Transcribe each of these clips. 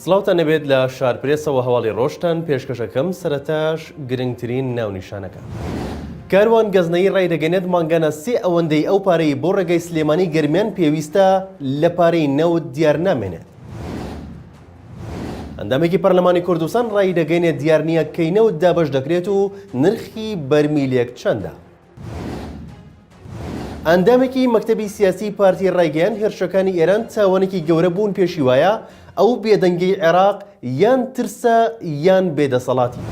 سڵاوتان نەبێت لە شارپرێسەوە هەواڵی ڕۆژتان پێشکەشەکەم سەرەتاش گرنگترین ناونیشانەکە. کاروان گەزنەی ڕایدەگەنێت مانگانە سێ ئەوەندەی ئەو پارەی بۆ ڕێگەی سلێمانی گەرمیان پێویستە لە پارەی نەوت دیار نامێنێت. ئەندامێکی پەرلەمانی کوردستان ڕایدەگەنێت دیار نییە کەی نەوت دابەش دەکرێت و نرخی بەرمیلێک چەندە. ئەندامێکی مەکتەبی سیاسی پارتی ڕایگەیان هێرشەکانی ئێران چاوەنێکی گەورە بوون پێشی وایە ئەو بێدەنگەی عێراق یان ترسە یان بێدەسەڵاتی.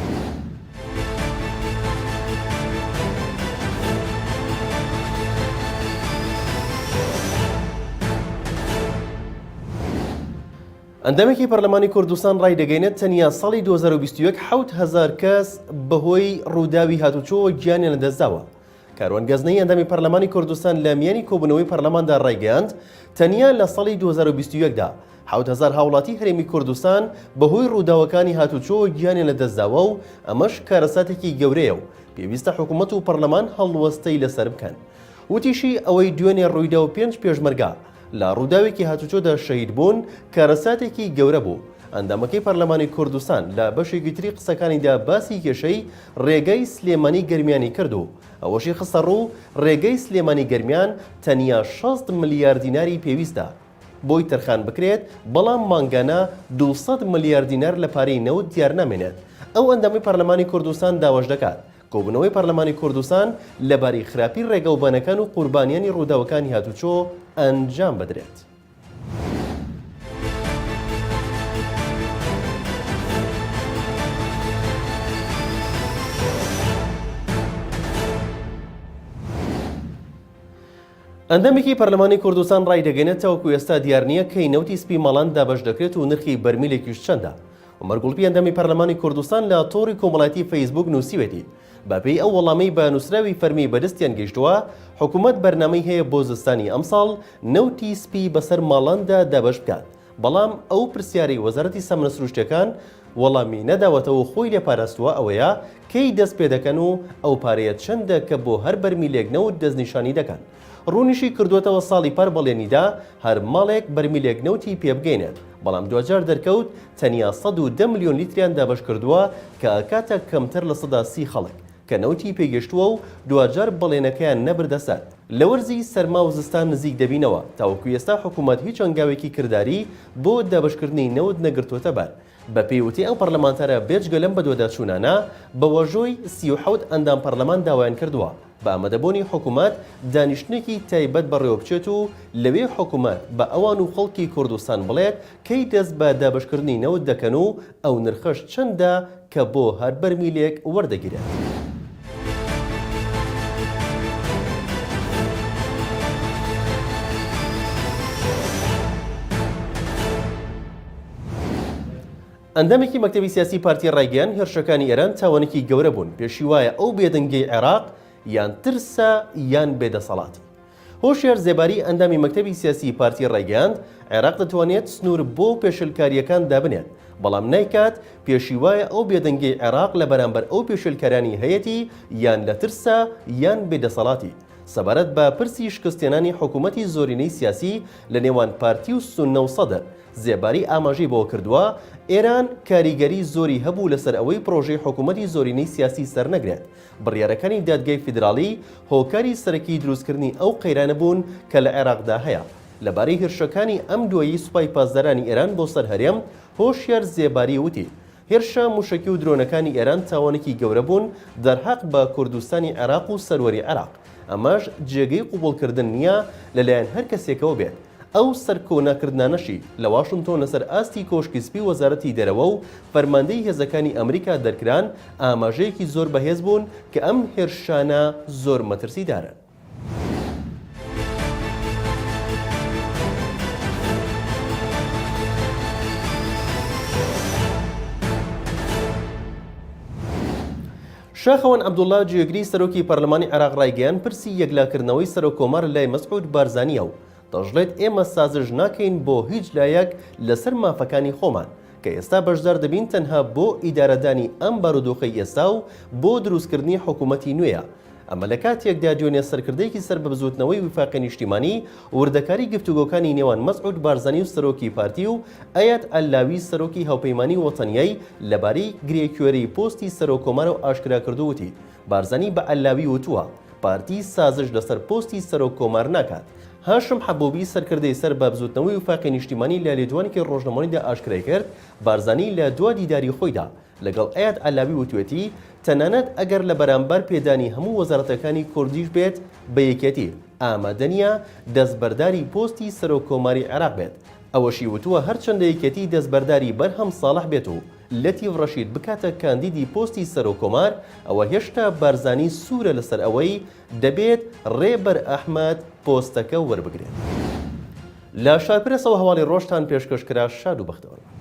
ئەندامێکی پەرلەمانی کوردستان ڕایدەگەینێت تەنیا ساڵی 2021 7,000 کەس بەهۆی ڕووداوی هاتوچۆ گیانیان لەدەستداوە. کاروان گەزنەی ئەندامی پەرلەمانی کوردستان لە میانی کۆبوونەوەی پەرلەماندا ڕایگەیاند تەنیا لە ساڵی 2021دا 7,000 هاوڵاتی هەرێمی کوردستان بەهۆی ڕووداوەکانی هاتوچۆ گیانیان لەدەستداوە و ئەمەش کارەساتێکی گەورەیە و پێویستە حکوومەت و پەرلەمان هەڵوەستەی لەسەر بکەن. وتیشی ئەوەی دوێنێ ڕوویدا و 5 پێشمەرگا لە ڕووداوێکی هاتوچۆدا شەهید بوون کارەساتێکی گەورە بوو. ئەندامەکەی پەرلەمانی کوردستان لە بەشێکی تری قسەکانیدا باسی کێشەی ڕێگەی سلێمانی گەرمیانی کرد و ئەوەشی خستە ڕوو ڕێگەی سلێمانی گەرمیان تەنیا 6 ملیار دیناری پێویستە بۆی تەرخان بکرێت، بەڵام مانگانە 200 ملیار دینار لە پارەی نەوت دیار نامێنێت. ئەو ئەندامی پەرلەمانی کوردستان داواش دەکات کۆبوونەوەی پەرلەمانی کوردستان لەباری خراپی ڕێگە و بانەکان و قوربانیانی ڕووداوەکانی هاتوچۆ ئەنجام بدرێت. ئەندامێکی پەرلەمانی کوردستان ڕایدەگەنێت تاوەکو ئێستا دیار نییە کەی نەوتی سپی مەڵان دابەش دەکرێت و نرخی بەرمیلێکیش چەندە. عومەر گوڵپی ئەندامی پەرلەمانی کوردستان لە تۆڕی کۆمەڵایەتی فەیسبوک نووسیوێتی بەپێی ئەو وەڵامەی بە نووسراوی فەرمی بەدەستیان گەیشتووە حکوومەت بەرنامەی هەیە بۆ زستانی ئەمساڵ نەوتی سپی بەسەر ماڵاندا دابەش بکات، بەڵام ئەو پرسیارەی وەزارەتی سەمنە سروشتەکان وەڵامی نەداوەتەوە خۆی لێ پاراستووە ئەوەیە کەی دەست پێ دەکەن و ئەو پارەیە چەندە کە بۆ هەر بەرمیلێک نەوت دەستنیشانی دەکەن. ڕوونیشی کردوێتەوە ساڵی پار بەڵێنیدا هەر ماڵێک بەرمیلێک نەوتی پێبگەینێت، بەڵام دوجار دەرکەوت تەنیا 110 ملیۆن لیتریان دابەش کردووە کە ئاکاتە کەمتر لە 30 خەڵک کە نەوتی پێگەشتووە و دوجار بەڵێنەکەیان نەبردە سەر. لە وەرزی سەرما و زستان نزیک دەبینەوە تاوەکو ئێستا حکوومەت هیچ ئەنگاوێکی کردداری بۆ دابشکردنی نەوت نەگرتوۆتە بەر. بە پێیوتی ئەو پەرلەمانتارە بێجگە لەم بەدوەداچوونانە بە وەژۆی 37 ئەندام پەرلەمان داوایان کردووە بە ئامادەبوونی حکوومەت دانیشتنێکی تایبەت بەڕێوە بچێت و لەوێ حکوومەت بە ئەوان و خەڵکی کوردستان بڵێت کەی دەست بە دابشکردنی نەوت دەکەن و ئەو نرخەش چەندە کە بۆ هەر بەرمیلێک وەردەگیرێت. ئەندامێکی مەکتەبی سیاسی پارتی ڕایگەیان هێرشەکانی ئێران چاوەنێکی گەورە بوون پێشی وایە ئەو بێدەنگەی عێراق یان ترسە یان بێدەسەڵاتی. هۆشیار زێباری ئەندامی مەکتەبی سیاسی پارتی ڕایگەیاند عێراق دەتوانێت سنوور بۆ پێشلکاریەکان دابنێت، بەڵام نایکات پێشی وایە ئەو بێدەنگەی عێراق لە بەرامبەر ئەو پێشلکارانی هەیەتی یان لە ترسە یان بێدەسەڵاتی. سەبارەت بە پرسی شکستێنانی حکوومەتی زۆرینەی سیاسی لە نێوان پارتی و سونە و سەدر زێباری ئاماژەی بۆ کردووە ئێران کاریگەری زۆری هەبوو لەسەر ئەوەی پرۆژەی حکوومەتی زۆرینەی سیاسی سەرنەگرێت. بڕیارەکانی دادگای فیدراڵی هۆکاری سەرەکی دروستکردنی ئەو قەیرانە بوون کە لە عێراقدا هەیە. لەبارەی هێرشەکانی ئەم دوایی سوپای پاسدارانی ئێران بۆ سەر هەرێم هۆشیار زێباری وتی هێرشە موشکی و درۆنەکانی ئێران تاوانێکی گەورە بوون دەرحەق بە کوردستانی عێراق و سەروەری عێراق. ئەمەش جێگەی قوبوڵکردن نییە لەلایەن هەر کەسێکەوە بێت. ئەو سەرکۆناکردانەشی لە واشنتۆن لەسەر ئاستی کۆشکی سپی وەزارەتی دەرەوە و فەرماندەی هێزەکانی ئەمریکا دەرکران ئاماژەیەکی زۆر بەهێز بوون کە ئەم هێرشانە زۆر مەترسیدارن. شاخەوان عەبدوڵڵا جێگری سەرۆکی پەرلەمانی عێراق ڕایگەیان پرسی یەکلاکردنەوەی سەرۆکۆمار لای مەسعود بارزانیە و دەژڵێت ئێمە سازش ناکەین بۆ هیچ لایەک لەسەر مافەکانی خۆمان کە ئێستا بەشدار دەبین تەنها بۆ ئیدارەدانی ئەم بارودۆخەی ئێستا و بۆ دروستکردنی حکوومەتی نوێیە. ئەمە لە کاتێکدا دوێنێ سەرکردەیەکی سەر بە بزوتنەوەی وفاقی نیشتیمانی وردەکاری گفتوگۆکانی نێوان مەسعود بارزانی و سەرۆکی پارتی و ئایەت ئەلاوی سەرۆکی هاوپەیمانی وەتەنیایی لەبارەی گرێکوێرەی پۆستی سەرۆکۆمارە و ئاشکرا کردووتی. بارزانی بە ئەلاوی وتووە پارتی سازش لەسەر پۆستی سەرۆکۆمار ناکات. هاشم حەبوبی سەرکردەی سەر بە بزوتنەوەی وفاقی نیشتیمانی لە لێدوانێکی ڕۆژنامەیەکدا ئاشکرای کرد. بارزانی لە دوا دیداری خۆیدا لەگەڵ ئایەت ئەلاوی وتوێتی تەنانەت ئەگەر لە بەرامبەر پێدانی هەموو وەزارەتەکانی کوردیش بێت بە یەکێتی ئامادە نیە دەستبەرداری پۆستی سەرۆکۆماری عێراق بێت. ئەوەشی وتووە هەرچەندە یەکێتی دەستبەرداری بەرهەم ساڵح بێت و لەتیڤ ڕەشید بکاتە کاندیدی پۆستی سەرۆکۆمار، ئەوە هێشتا بارزانی سوورە لەسەر ئەوەی دەبێت ڕێبەر ئەحمەد پۆستەکە وەربگرێت. لە شارپرسەوە هەواڵی ڕۆژتان پێشکەشکرا شاد و بەختەوەر.